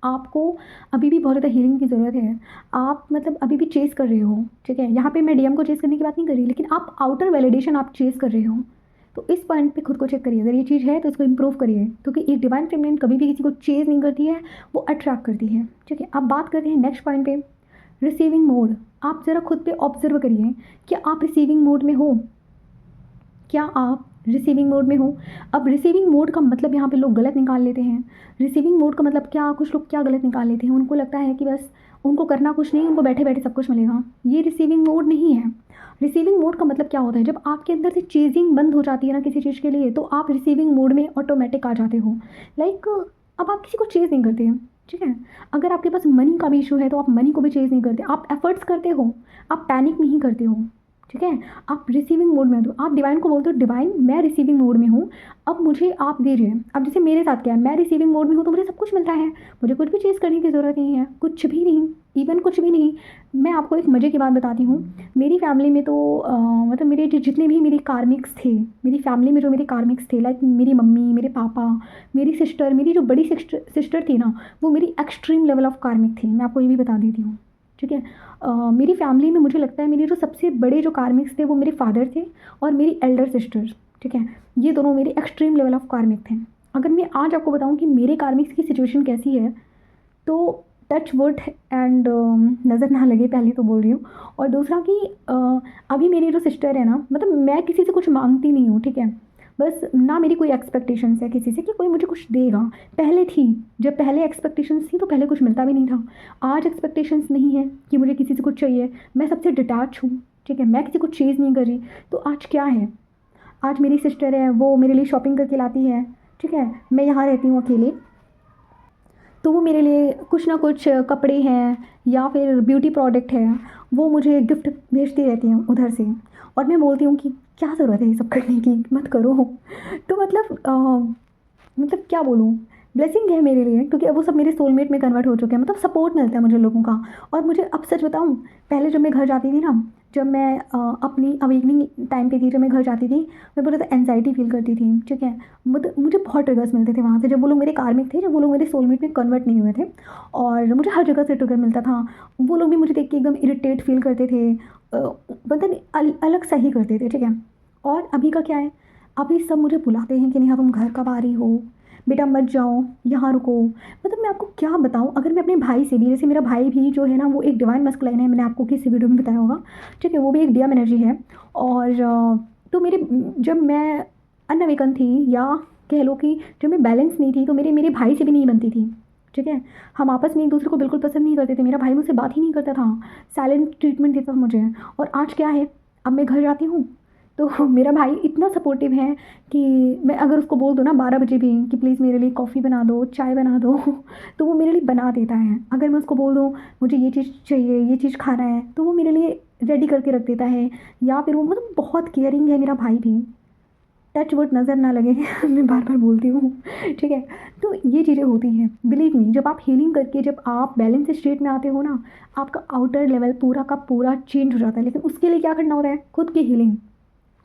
आपको अभी भी बहुत ज़्यादा हीलिंग की ज़रूरत है। आप मतलब अभी भी चेज़ कर रहे हो, ठीक है? यहाँ पे मैं डीएम को चेज़ करने की बात नहीं कर रही, लेकिन आप आउटर वैलिडेशन आप चेज़ कर रहे हो। तो इस पॉइंट पे खुद को चेक करिए, अगर ये चीज़ है तो इसको इम्प्रूव करिए, क्योंकि एक डिवाइन फेमिनिन कभी भी किसी को चेज़ नहीं करती है, वो अट्रैक्ट करती है, ठीक है? अब बात करते हैं नेक्स्ट पॉइंट पे, रिसीविंग मोड। आप ज़रा खुद पे ऑब्ज़र्व करिए, क्या आप रिसीविंग मोड में हो? क्या आप रिसीविंग मोड में हो? अब रिसीविंग मोड का मतलब यहाँ पे लोग गलत निकाल लेते हैं। रिसीविंग मोड का मतलब क्या, कुछ लोग क्या गलत निकाल लेते हैं, उनको लगता है कि बस उनको करना कुछ नहीं, उनको बैठे-बैठे सब कुछ मिलेगा। ये रिसीविंग मोड नहीं है। रिसीविंग मोड का मतलब क्या होता है, जब आपके अंदर से चेज़िंग बंद हो जाती है ना किसी चीज़ के लिए, तो आप रिसीविंग मोड में ऑटोमेटिक आ जाते हो। लाइक अब आप किसी को चेज़ नहीं करते हैं, ठीक है? अगर आपके पास मनी का भी इश्यू है, तो आप मनी को भी चेज़ नहीं करते, आप एफर्ट्स करते हो, आप पैनिक नहीं करते हो, ठीक है? आप रिसीविंग मोड में हो, तो आप डिवाइन को बोलते हो, डिवाइन मैं रिसीविंग मोड में हूँ, अब मुझे आप दीजिए। अब जैसे मेरे साथ क्या है, मैं रिसीविंग मोड में हूँ तो मुझे सब कुछ मिलता है, मुझे कुछ भी चीज़ करने की ज़रूरत नहीं है, कुछ भी नहीं, इवन कुछ भी नहीं। मैं आपको एक मज़े की बात बताती हूँ। मेरी फैमिली में तो मतलब मेरे जितने भी मेरे कार्मिक्स थे, मेरी फैमिली में जो मेरे कार्मिक्स थे, लाइक मेरी मम्मी, मेरे पापा, मेरी सिस्टर, मेरी जो बड़ी सिस्टर थी ना, वो मेरी एक्सट्रीम लेवल ऑफ कार्मिक थी, मैं आपको ये भी बता देती हूँ, ठीक है? मेरी फैमिली में मुझे लगता है मेरे जो सबसे बड़े जो कार्मिक्स थे वो मेरे फादर थे और मेरी एल्डर सिस्टर, ठीक है? ये दोनों मेरे एक्सट्रीम लेवल ऑफ कार्मिक थे। अगर मैं आज आपको बताऊं कि मेरे कार्मिक्स की सिचुएशन कैसी है, तो टच वुड एंड नज़र ना लगे, पहले तो बोल रही हूँ। और दूसरा कि अभी मेरी जो सिस्टर है ना, मतलब मैं किसी से कुछ मांगती नहीं हूँ, ठीक है? बस ना मेरी कोई एक्सपेक्टेशंस है किसी से कि कोई मुझे कुछ देगा। पहले थी, जब पहले एक्सपेक्टेशंस थी तो पहले कुछ मिलता भी नहीं था। आज एक्सपेक्टेशंस नहीं है कि मुझे किसी से कुछ चाहिए, मैं सबसे डिटैच हूँ, ठीक है? मैं किसी को चेज़ नहीं कर रही। तो आज क्या है, आज मेरी सिस्टर है, वो मेरे लिए शॉपिंग करके लाती है, ठीक है? मैं यहाँ रहती हूँ अकेले, तो वो मेरे लिए कुछ ना कुछ कपड़े हैं या फिर ब्यूटी प्रोडक्ट है, वो मुझे गिफ्ट भेजती रहती हैं उधर से, और मैं बोलती हूँ कि क्या ज़रूरत है ये सब करने की, मत करो। तो मतलब क्या बोलूँ, ब्लेसिंग है मेरे लिए, क्योंकि अब वो सब मेरे सोलमेट में कन्वर्ट हो चुके हैं, मतलब सपोर्ट मिलता है मुझे लोगों का। और मुझे अब सच बताऊँ, पहले जब मैं घर जाती थी ना, जब मैं अपनी अवेकनिंग टाइम पे थी, जब मैं घर जाती थी, मैं बहुत ज़्यादा एनजाइटी फील करती थी, ठीक है? मुझे बहुत ट्रिगर्स मिलते थे वहाँ से, जब वो लोग मेरे कार्मिक थे, जब वो लोग मेरे सोलमेट में कन्वर्ट नहीं हुए थे, और मुझे हर जगह से ट्रिगर मिलता था। वो लोग भी मुझे देख के एकदम इरिटेट फील करते थे, पता नहीं अलग सा ही करते थे, ठीक है? और अभी का क्या है, अभी सब मुझे बुलाते हैं कि नेहा तुम घर कब आ रही हो, बेटा मत जाओ, यहाँ रुको। मतलब मैं आपको क्या बताऊँ, अगर मैं अपने भाई से भी, जैसे मेरा भाई भी जो है ना, वो एक डिवाइन मस्कुलाइन है, मैंने आपको किसी वीडियो में बताया होगा, ठीक है? वो भी एक डीएम एनर्जी है। और तो मेरे जब मैं अनअवेकन थी, या कह लो कि जब मैं बैलेंस नहीं थी, तो मेरे मेरे भाई से भी नहीं बनती थी, ठीक है? हम आपस में एक दूसरे को बिल्कुल पसंद नहीं करते थे, मेरा भाई मुझसे बात ही नहीं करता था, साइलेंट ट्रीटमेंट देता था मुझे। और आज क्या है, अब मैं घर जाती हूँ तो मेरा भाई इतना सपोर्टिव है कि मैं अगर उसको बोल दूँ ना 12 बजे भी कि प्लीज़ मेरे लिए कॉफ़ी बना दो, चाय बना दो, तो वो मेरे लिए बना देता है। अगर मैं उसको बोल दूँ मुझे ये चीज़ चाहिए, ये चीज़ खाना है, तो वो मेरे लिए रेडी करके रख देता है। या फिर वो मतलब बहुत केयरिंग है मेरा भाई भी। टच वुड नज़र ना लगे मैं बार बार बोलती हूँ, ठीक है? तो ये चीज़ें होती हैं, बिलीव मी। जब आप हीलिंग करके, जब आप बैलेंस स्टेट में आते हो ना, आपका आउटर लेवल पूरा का पूरा चेंज हो जाता है। लेकिन उसके लिए क्या करना होता है, खुद की हीलिंग।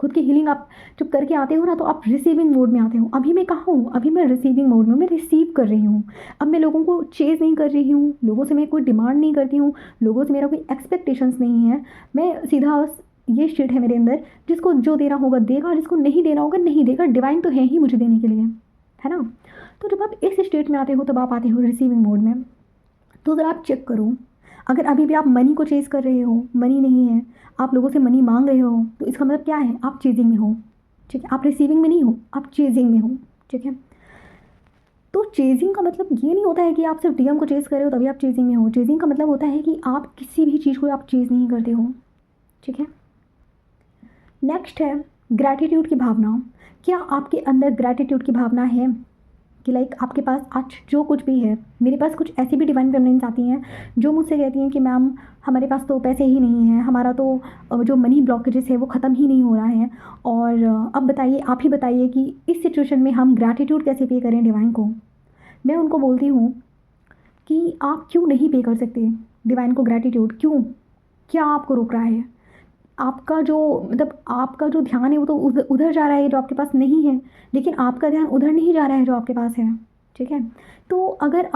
खुद की हीलिंग आप जब करके आते हो ना, तो आप रिसीविंग मोड में आते हो। अभी मैं कहाँ हूँ, अभी मैं रिसीविंग मोड में हूँ, मैं रिसीव कर रही हूँ। अब मैं लोगों को चेज़ नहीं कर रही हूँ, लोगों से मैं कोई डिमांड नहीं करती हूँ, लोगों से मेरा कोई एक्सपेक्टेशंस नहीं है। मैं सीधा ये स्टेट है मेरे अंदर, जिसको जो देना होगा देगा, जिसको नहीं देना होगा नहीं देगा। डिवाइन तो है ही मुझे देने के लिए, है ना? तो जब आप इस स्टेट में आते हो, तब आप आते हो रिसीविंग मोड में। तो ज़रा आप चेक करो, अगर अभी भी आप मनी को चेज़ कर रहे हो, मनी नहीं है, आप लोगों से मनी मांग रहे हो, तो इसका मतलब क्या है, आप चेजिंग में हो, ठीक है? आप रिसीविंग में नहीं हो, आप चेजिंग में हो, ठीक है? तो चेजिंग का मतलब ये नहीं होता है कि आप सिर्फ डीएम को चेज़ कर रहे हो तभी आप चेजिंग में हो। चेजिंग का मतलब होता है कि आप किसी भी चीज़ को आप चेज़ नहीं करते हो, ठीक है? नेक्स्ट है ग्रैटिट्यूड की भावना। क्या आपके अंदर ग्रैटिट्यूड की भावना है कि लाइक आपके पास आज जो कुछ भी है? मेरे पास कुछ ऐसी भी डिवाइन फेमिनिन्स आती हैं जो मुझसे कहती हैं कि मैम हमारे पास तो पैसे ही नहीं हैं, हमारा तो जो मनी ब्लॉकेजेस है वो ख़त्म ही नहीं हो रहा है, और अब बताइए, आप ही बताइए कि इस सिचुएशन में हम ग्रैटिट्यूड कैसे पे करें डिवाइन को? मैं उनको बोलती हूँ कि आप क्यों नहीं पे कर सकते डिवाइन को ग्रैटिट्यूड? क्यों? क्या आपको रोक रहा है? आपका जो मतलब आपका जो ध्यान है वो तो उधर उधर जा रहा है जो आपके पास नहीं है, लेकिन आपका ध्यान उधर नहीं जा रहा है जो आपके पास है। ठीक है। तो अगर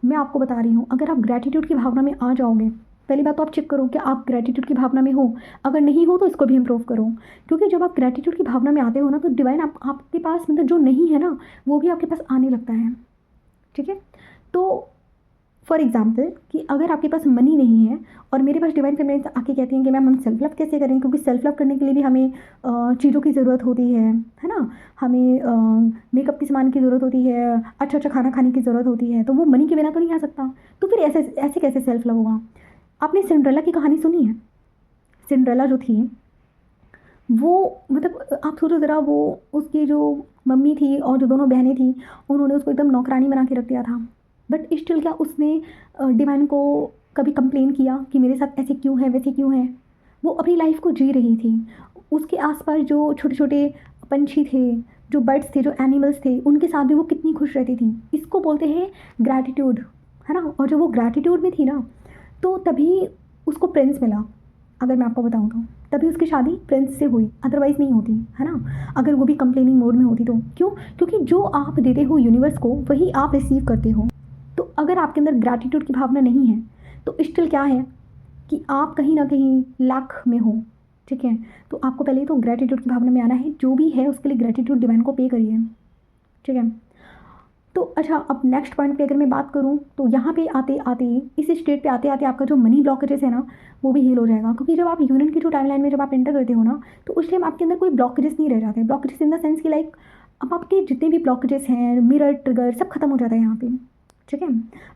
मैं आपको बता रही हूँ, अगर आप ग्रैटिट्यूड की भावना में आ जाओगे, पहली बात तो आप चेक करो कि आप ग्रैटिट्यूड की भावना में हो। अगर नहीं हो तो इसको भी इम्प्रूव करो, क्योंकि जब आप ग्रैटिट्यूड की भावना में आते हो ना, तो डिवाइन आपके पास मतलब जो नहीं है ना, वो भी आपके पास आने लगता है। ठीक है। तो फॉर एग्जाम्पल कि अगर आपके पास मनी नहीं है और मेरे पास डिवाइन फेमिनिन आके कहती हैं कि मैम हम सेल्फ लव कैसे करें, क्योंकि सेल्फ लव करने के लिए भी हमें चीज़ों की ज़रूरत होती है ना। हमें मेकअप की सामान की ज़रूरत होती है, अच्छा अच्छा खाना खाने की ज़रूरत होती है, तो वो मनी के बिना तो नहीं आ सकता। तो फिर ऐसे ऐसे कैसे सेल्फ लव होगा। आपने सिंड्रेला की कहानी सुनी है? सिंड्रेला जो थी वो, मतलब आप सोचो ज़रा, वो उसकी जो मम्मी थी और जो दोनों बहनें थी, उन्होंने उसको एकदम नौकरानी बना के रख दिया था। बट स्टिल क्या उसने डिवाइन को कभी कंप्लेन किया कि मेरे साथ ऐसे क्यों है, वैसे क्यों है? वो अपनी लाइफ को जी रही थी। उसके आसपास जो छोटे छोटे पंछी थे, जो बर्ड्स थे, जो एनिमल्स थे, उनके साथ भी वो कितनी खुश रहती थी। इसको बोलते हैं ग्रैटिट्यूड, है ना। और जब वो ग्रैटिट्यूड में थी ना, तो तभी उसको प्रिंस मिला। अगर मैं आपको बताऊँ तो तभी उसकी शादी प्रिंस से हुई, अदरवाइज़ नहीं होती, है ना। अगर वो भी कंप्लेनिंग मोड में होती तो। क्यों? क्योंकि जो आप देते हो यूनिवर्स को, वही आप रिसीव करते हो। तो अगर आपके अंदर ग्रैटिट्यूड की भावना नहीं है, तो स्टिल क्या है कि आप कहीं ना कहीं लैक में हो। ठीक है। तो आपको पहले तो ग्रैटिट्यूड की भावना में आना है, जो भी है उसके लिए ग्रैटिट्यूड डिवाइन को पे करिए। ठीक है। तो अच्छा, अब नेक्स्ट पॉइंट पे अगर मैं बात करूँ, तो यहाँ पे आते आते, इस स्टेट पे आते आते आपका जो मनी ब्लॉकेजेस है ना, वो भी हील हो जाएगा। क्योंकि जब आप यूनियन की जो टाइमलाइन में जब आप एंटर करते हो ना, तो उस टाइम आपके अंदर कोई ब्लॉकेजेस नहीं रह जाते। ब्लॉकेजेस इन द सेंस कि लाइक अब आपके जितने भी ब्लॉकेजेस हैं, मिरर ट्रिगर सब खत्म हो जाता है यहाँ पे। ठीक है।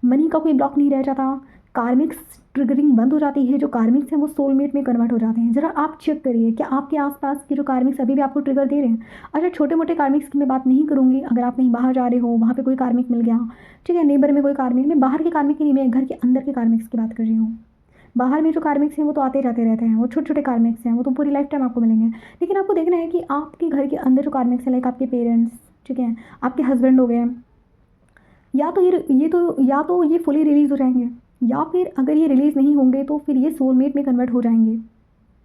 मनी का कोई ब्लॉक नहीं रह जाता। कार्मिक्स ट्रिगरिंग बंद हो जाती है। जो कार्मिक्स हैं वो सोलमेट में कन्वर्ट हो जाते हैं। ज़रा आप चेक करिए कि आपके आसपास के जो कार्मिक्स अभी भी आपको ट्रिगर दे रहे हैं। अच्छा, छोटे मोटे कार्मिक्स की मैं बात नहीं करूँगी। अगर आप कहीं बाहर जा रहे हो, वहाँ पे कोई कार्मिक मिल गया, ठीक है, नेबर में कोई कार्मिक, मैं बाहर के कार्मिक की नहीं, मैं घर के अंदर के कार्मिक्स की बात कर रही हूँ। बाहर में जो कार्मिक्स हैं वो तो आते जाते रहते हैं, वो छोटे छोटे कार्मिक्स हैं, वो तो पूरी लाइफ टाइम आपको मिलेंगे। लेकिन आपको देखना है कि आपके घर के अंदर जो कार्मिक्स हैं, लाइक आपके पेरेंट्स, ठीक है, आपके हस्बैंड हो गए, या तो ये फुली रिलीज़ हो जाएंगे, या फिर अगर ये रिलीज़ नहीं होंगे तो फिर ये सोलमेट में कन्वर्ट हो जाएंगे।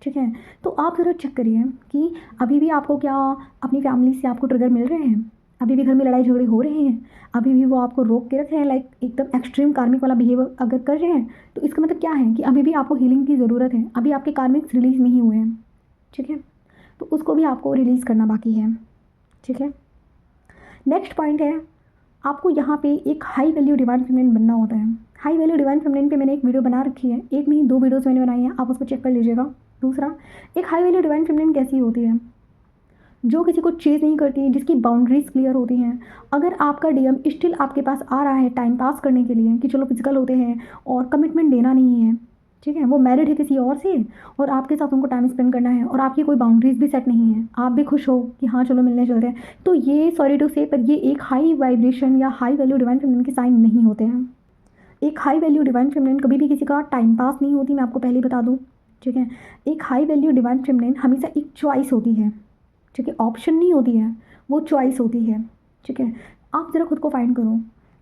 ठीक है। तो आप ज़रा चेक करिए कि अभी भी आपको क्या अपनी फैमिली से आपको ट्रिगर मिल रहे हैं, अभी भी घर में लड़ाई झगड़े हो रहे हैं, अभी भी वो आपको रोक के रख रहे हैं, लाइक एकदम एक्सट्रीम कार्मिक वाला बिहेवियर अगर कर रहे हैं, तो इसका मतलब क्या है कि अभी भी आपको हीलिंग की ज़रूरत है। अभी आपके कार्मिक्स रिलीज़ नहीं हुए हैं। ठीक है। तो उसको भी आपको रिलीज़ करना बाकी है। ठीक है। नेक्स्ट पॉइंट है, आपको यहाँ पे एक हाई वैल्यू डिवाइन फेमिनिन बनना होता है। हाई वैल्यू डिवाइन फेमिनिन पे मैंने एक वीडियो बना रखी है, एक नहीं 2 वीडियोस मैंने बनाई हैं, आप उसको चेक कर लीजिएगा। दूसरा, एक हाई वैल्यू डिवाइन फेमिनिन कैसी होती है? जो किसी को चेज़ नहीं करती, जिसकी बाउंड्रीज क्लियर होती हैं। अगर आपका डीएम स्टिल आपके पास आ रहा है टाइम पास करने के लिए कि चलो फिजिकल होते हैं और कमिटमेंट देना नहीं है, ठीक है, वो मैरिड है किसी और से और आपके साथ उनको टाइम स्पेंड करना है और आपकी कोई बाउंड्रीज भी सेट नहीं है, आप भी खुश हो कि हाँ चलो मिलने चलते हैं, तो ये सॉरी टू से, पर ये एक हाई वाइब्रेशन या हाई वैल्यू डिवाइन फेमिनिन के साइन नहीं होते हैं। एक हाई वैल्यू डिवाइन फेमिनिन कभी भी किसी का टाइम पास नहीं होती, मैं आपको पहले ही बता दूँ। ठीक है। एक हाई वैल्यू डिवाइन फेमिनिन हमेशा एक चॉइस होती है। ठीक है। ऑप्शन नहीं होती है, वो चॉइस होती है। ठीक है। आप ज़रा खुद को फाइंड करो,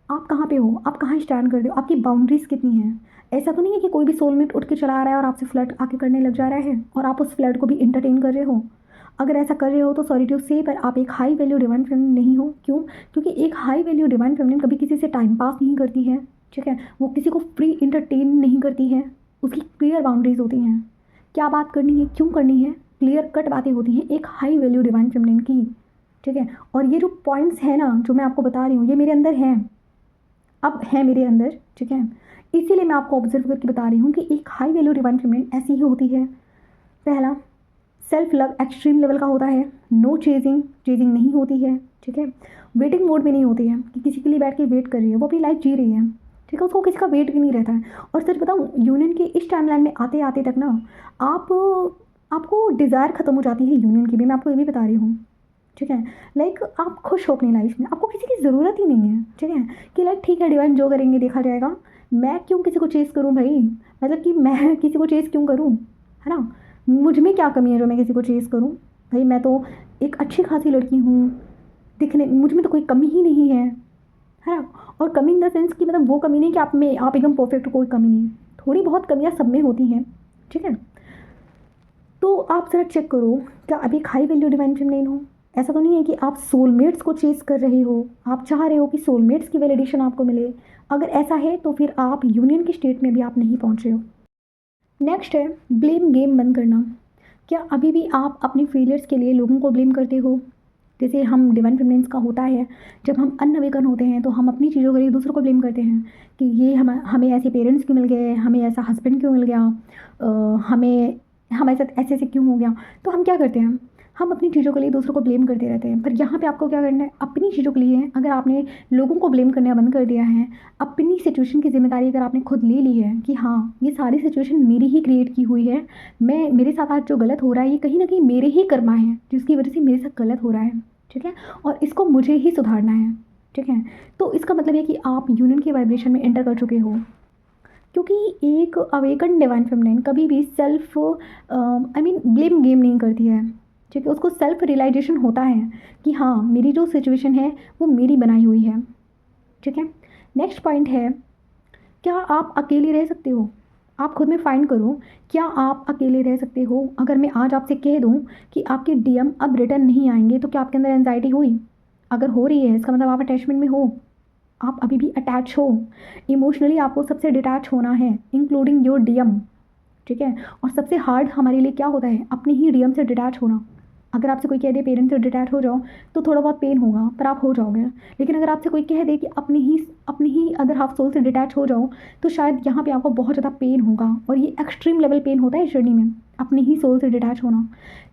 आप कहाँ पे हो, आप कहाँ स्टैंड करते हो, आपकी बाउंड्रीज कितनी हैं। ऐसा तो नहीं है कि कोई भी सोलमेट उठ के चला आ रहा है और आपसे फ्लर्ट आके करने लग जा रहा है और आप उस फ्लर्ट को भी इंटरटेन कर रहे हो। अगर ऐसा कर रहे हो तो सॉरी टू से, पर आप एक हाई वैल्यू डिवाइन फेमिनिन नहीं हो। क्यों? क्योंकि एक हाई वैल्यू डिवाइन फेमिनिन कभी किसी से टाइम पास नहीं करती है। ठीक है। वो किसी को फ्री इंटरटेन नहीं करती है। उसकी क्लियर बाउंड्रीज होती हैं, क्या बात करनी है, क्यों करनी है, क्लियर कट बातें होती हैं एक हाई वैल्यू डिवाइन फेमिनिन की। ठीक है। और ये जो पॉइंट्स हैं ना जो मैं आपको बता रही हूँ, ये मेरे अंदर हैं, अब है मेरे अंदर। ठीक है। इसीलिए मैं आपको ऑब्जर्व करके बता रही हूँ कि एक हाई वैल्यू डिवाइन फेमिनिन ऐसी ही होती है। पहला, सेल्फ लव एक्सट्रीम लेवल का होता है। नो चेजिंग, चेजिंग नहीं होती है। ठीक है। वेटिंग मोड में नहीं होती है कि किसी के लिए बैठ के वेट कर रही है, वो अपनी लाइफ जी रही है। ठीक है। उसको किसी का वेट भी नहीं रहता है। और सच बताऊँ, यूनियन के इस टाइमलाइन में आते आते तक ना आप आपको डिज़ायर ख़त्म हो जाती है यूनियन की भी, मैं आपको ये भी बता रही हूँ। ठीक है। लाइक आप खुश हो अपनी लाइफ में, आपको किसी की ज़रूरत ही नहीं है। ठीक है। कि लाइक ठीक है, डिवाइन जो करेंगे देखा जाएगा, मैं क्यों किसी को चेज़ करूँ भाई, मतलब कि मैं किसी को चेज़ क्यों करूँ, है ना। मुझ में क्या कमी है जो मैं किसी को चेज़ करूँ? भाई मैं तो एक अच्छी खासी लड़की हूँ, दिखने मुझ में तो कोई कमी ही नहीं है ना। और कमी इन द सेंस कि मतलब वो कमी नहीं कि आप एकदम परफेक्ट हो, कोई कमी नहीं है, थोड़ी बहुत कमियाँ सब में होती हैं। ठीक है। तो आप ज़रा चेक करो, क्या अभी एक हाई वैल्यू डिवाइन फेमिनिन हो? ऐसा तो नहीं है कि आप सोलमेट्स को चेस कर रहे हो, आप चाह रहे हो कि सोलमेट्स की वैलिडेशन आपको मिले। अगर ऐसा है तो फिर आप यूनियन की स्टेट में भी आप नहीं पहुंच रहे हो। नेक्स्ट है ब्लेम गेम बंद करना। क्या अभी भी आप अपने फेलियर्स के लिए लोगों को ब्लेम करते हो? जैसे हम डिवाइन फेमिनिन्स का होता है, जब हम अनअवेकन होते हैं तो हम अपनी चीज़ों के लिए दूसरों को ब्लेम करते हैं कि ये हमें ऐसे पेरेंट्स क्यों मिल गए, हमें ऐसा हस्बैंड क्यों मिल गया, हमें हमारे साथ ऐसे ऐसे क्यों हो गया। तो हम क्या करते हैं, हम अपनी चीज़ों के लिए दूसरों को ब्लेम करते रहते हैं। पर यहाँ पे आपको क्या करना है, अपनी चीज़ों के लिए अगर आपने लोगों को ब्लेम करना बंद कर दिया है, अपनी सिचुएशन की जिम्मेदारी अगर आपने खुद ले ली है कि हाँ ये सारी सिचुएशन मेरी ही क्रिएट की हुई है, मेरे साथ आज जो गलत हो रहा है ये कहीं ना कहीं मेरे ही कर्मा है जिसकी वजह से मेरे साथ गलत हो रहा है, ठीक है, और इसको मुझे ही सुधारना है, ठीक है। तो इसका मतलब है कि आप यूनियन के वाइब्रेशन में एंटर कर चुके हो। क्योंकि एक अवेकन डिवाइन फेमिनिन कभी भी सेल्फ ब्लेम गेम नहीं करती है, ठीक है। उसको सेल्फ रियलाइजेशन होता है कि हाँ मेरी जो सिचुएशन है वो मेरी बनाई हुई है, ठीक है। नेक्स्ट पॉइंट है, क्या आप अकेले रह सकते हो? आप खुद में फाइंड करो, क्या आप अकेले रह सकते हो? अगर मैं आज आपसे कह दूं कि आपके डीएम अब रिटर्न नहीं आएंगे तो क्या आपके अंदर एंजाइटी हुई? अगर हो रही है इसका मतलब आप अटैचमेंट में हो, आप अभी भी अटैच हो। इमोशनली आपको सबसे डिटैच होना है, इंक्लूडिंग योर डीएम, ठीक है। और सबसे हार्ड हमारे लिए क्या होता है, अपनी ही डीएम से डिटैच होना। अगर आपसे कोई कह दे पेरेंट्स से डिटैच हो जाओ तो थोड़ा बहुत पेन होगा पर आप हो जाओगे। लेकिन अगर आपसे कोई कह दे कि अपनी ही अदर हाफ सोल से डिटैच हो जाओ तो शायद यहाँ पे आपको बहुत ज़्यादा पेन होगा, और ये एक्सट्रीम लेवल पेन होता है इस जर्नी में, अपनी ही सोल से डिटैच होना।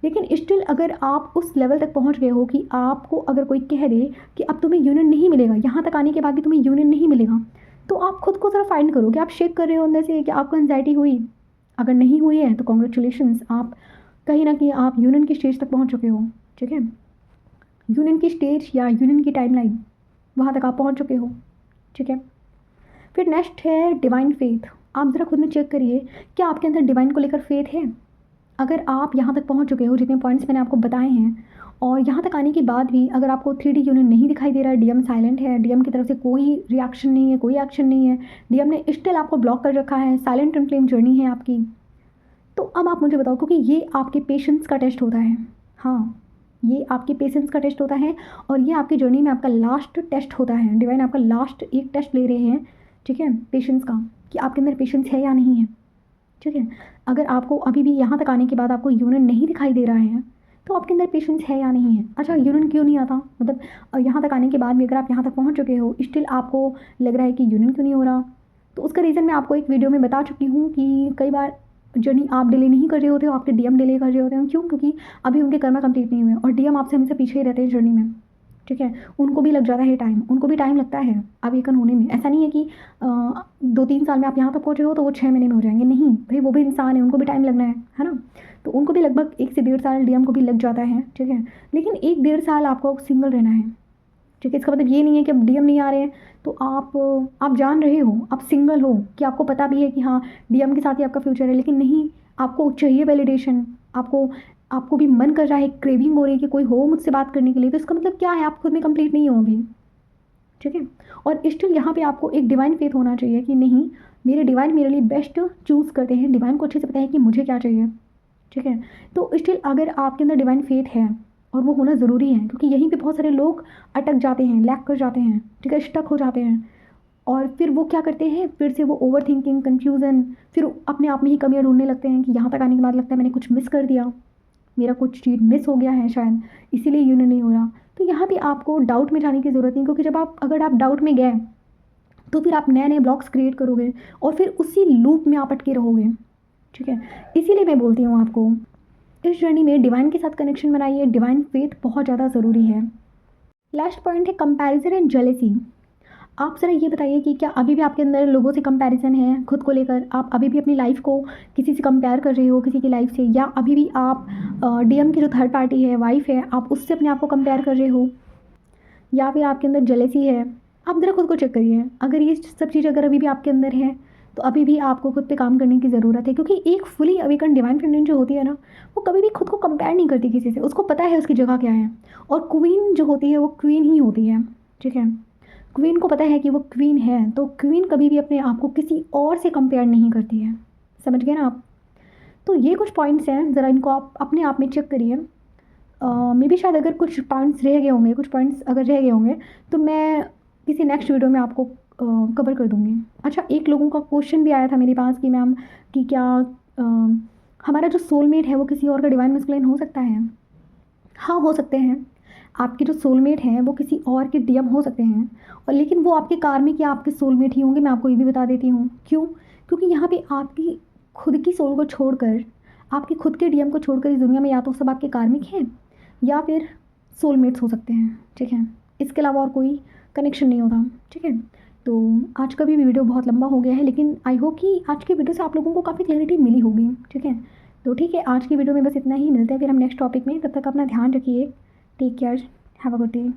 लेकिन स्टिल अगर आप उस लेवल तक पहुँच गए हो कि आपको अगर कोई कह दे कि अब तुम्हें यूनियन नहीं मिलेगा, यहाँ तक आने के बाद भी तुम्हें यूनियन नहीं मिलेगा, तो आप खुद को ज़रा फाइंड करो कि आप शेक कर रहे हो अंदर से, कि आपको एंजाइटी हुई। अगर नहीं हुई है तो कॉन्ग्रेचुलेशंस, आप कहीं ना कहीं आप यूनियन की स्टेज तक पहुंच चुके हो, ठीक है। यूनियन की स्टेज या यूनियन की टाइमलाइन वहाँ तक आप पहुंच चुके हो, ठीक है। फिर नेक्स्ट है डिवाइन फेथ। आप ज़रा खुद में चेक करिए, क्या आपके अंदर डिवाइन को लेकर फेथ है? अगर आप यहाँ तक पहुँच चुके हो जितने पॉइंट्स मैंने आपको बताए हैं, और यहाँ तक आने के बाद भी अगर आपको 3D यूनियन नहीं दिखाई दे रहा है, डीएम साइलेंट है, डीएम की तरफ से कोई रिएक्शन नहीं है, कोई एक्शन नहीं है, डीएम ने स्टिल आपको ब्लॉक कर रखा है, साइलेंट एंड फ्लेम जर्नी है आपकी, तो अब आप मुझे बताओ, क्योंकि ये आपके पेशेंस का टेस्ट होता है। हाँ, ये आपके पेशेंस का टेस्ट होता है, और ये आपकी जर्नी में आपका लास्ट टेस्ट होता है। डिवाइन आपका लास्ट एक टेस्ट ले रहे हैं, ठीक है, पेशेंस का, कि आपके अंदर पेशेंस है या नहीं है, ठीक है। अगर आपको अभी भी यहाँ तक आने के बाद आपको यूनियन नहीं दिखाई दे रहा है तो आपके अंदर पेशेंस है या नहीं है। अच्छा, यूनियन क्यों नहीं आता, मतलब यहाँ तक आने के बाद भी अगर आप यहाँ तक पहुँच चुके हो स्टिल आपको लग रहा है कि यूनियन क्यों नहीं हो रहा, तो उसका रीज़न मैं आपको एक वीडियो में बता चुकी हूँ कि कई बार जर्नी आप डिले नहीं कर रहे होते हो, आपके डीएम डिले कर रहे होते हैं। क्यों? क्योंकि अभी उनके कर्मा कंप्लीट नहीं हुए और डीएम आपसे हमेशा पीछे ही रहते हैं जर्नी में, ठीक है। उनको भी लग जाता है टाइम, उनको भी टाइम लगता है अवेकन होने में। ऐसा नहीं है कि 2-3 साल में आप यहाँ तक पहुँचे हो तो वो 6 महीने में हो जाएंगे, नहीं भाई, वो भी इंसान है, उनको भी टाइम लगना है ना। तो उनको भी लगभग 1 से 1.5 साल डीएम को भी लग जाता है, ठीक है। लेकिन 1-1.5 साल आपको सिंगल रहना है, ठीक है। इसका मतलब ये नहीं है कि अब डीएम नहीं आ रहे हैं तो आप जान रहे हो, आप सिंगल हो, कि आपको पता भी है कि हाँ डीएम के साथ ही आपका फ्यूचर है, लेकिन नहीं, आपको चाहिए वैलिडेशन, आपको भी मन कर रहा है, क्रेविंग हो रही है कि कोई हो मुझसे बात करने के लिए, तो इसका मतलब क्या है, आप खुद में कंप्लीट नहीं हो अभी, ठीक है। और स्टिल यहाँ पे आपको एक डिवाइन फेथ होना चाहिए कि नहीं, मेरे डिवाइन मेरे लिए बेस्ट चूज़ करते हैं, डिवाइन को अच्छे से पता है कि मुझे क्या चाहिए, ठीक है। तो स्टिल अगर आपके अंदर डिवाइन फेथ है, और वो होना ज़रूरी है, क्योंकि यहीं पे बहुत सारे लोग अटक जाते हैं, लैक कर जाते हैं, ठीक है, स्टक हो जाते हैं, और फिर वो क्या करते हैं, फिर से वो ओवर थिंकिंग, कन्फ्यूज़न, फिर अपने आप में ही कमियाँ ढूंढने लगते हैं कि यहाँ तक आने के बाद लगता है मैंने कुछ मिस कर दिया, मेरा कुछ चीज़ मिस हो गया है शायद, इसीलिए यूनियन नहीं हो रहा। तो यहाँ पे आपको डाउट में जाने की ज़रूरत नहीं, क्योंकि अगर आप डाउट में गए तो फिर आप नए नए ब्लॉक्स क्रिएट करोगे और फिर उसी लूप में आप अटके रहोगे, ठीक है। इसीलिए मैं बोलती हूँ आपको, इस जर्नी में डिवाइन के साथ कनेक्शन बनाइए, डिवाइन फेथ बहुत ज़्यादा ज़रूरी है। लास्ट पॉइंट है कंपैरिजन एंड जेलेसी। आप ज़रा ये बताइए कि क्या अभी भी आपके अंदर लोगों से कंपैरिजन है खुद को लेकर? आप अभी भी अपनी लाइफ को किसी से कंपेयर कर रहे हो, किसी की लाइफ से, या अभी भी आप डीएम की जो थर्ड पार्टी है, वाइफ है, आप उससे अपने आप को कंपेयर कर रहे हो, या फिर आपके अंदर जेलेसी है? आप ज़रा खुद को चेक करिए। अगर ये सब चीज़ अगर अभी भी आपके अंदर है तो अभी भी आपको खुद पे काम करने की ज़रूरत है, क्योंकि एक फुली अवेकन डिवाइन फेमिनिन जो होती है ना, वो कभी भी खुद को कंपेयर नहीं करती किसी से, उसको पता है उसकी जगह क्या है। और क्वीन जो होती है वो क्वीन ही होती है, ठीक है। क्वीन को पता है कि वो क्वीन है, तो क्वीन कभी भी अपने आप को किसी और से कंपेयर नहीं करती है, समझ गए ना आप? तो ये कुछ पॉइंट्स हैं, ज़रा इनको आप अपने आप में चेक करिए। मे बी शायद अगर कुछ पॉइंट्स रह गए होंगे, कुछ पॉइंट्स अगर रह गए होंगे तो मैं किसी नेक्स्ट वीडियो में आपको कवर कर दूँगी। अच्छा, एक लोगों का क्वेश्चन भी आया था मेरे पास कि मैम कि क्या हमारा जो सोलमेट है वो किसी और का डिवाइन मस्कुलिन हो सकता है? हाँ, हो सकते हैं। आपके जो सोलमेट हैं वो किसी और के डीएम हो सकते हैं, और लेकिन वो आपके कार्मिक या आपके सोलमेट ही होंगे, मैं आपको ये भी बता देती हूँ। क्यों? क्योंकि यहाँ पे आपकी खुद की सोल को छोड़कर, आपके खुद के डीएम को छोड़कर इस दुनिया में या तो सब आपके कार्मिक हैं या फिर सोलमेट्स हो सकते हैं, ठीक है? इसके अलावा और कोई कनेक्शन नहीं होता, ठीक है? तो आज का भी वीडियो बहुत लंबा हो गया है, लेकिन आई होप कि आज के वीडियो से आप लोगों को काफ़ी क्लैरिटी मिली होगी, ठीक है? तो ठीक है, आज की वीडियो में बस इतना ही। मिलते हैं फिर हम नेक्स्ट टॉपिक में। तब तक अपना ध्यान रखिए। Take care. Have a good day.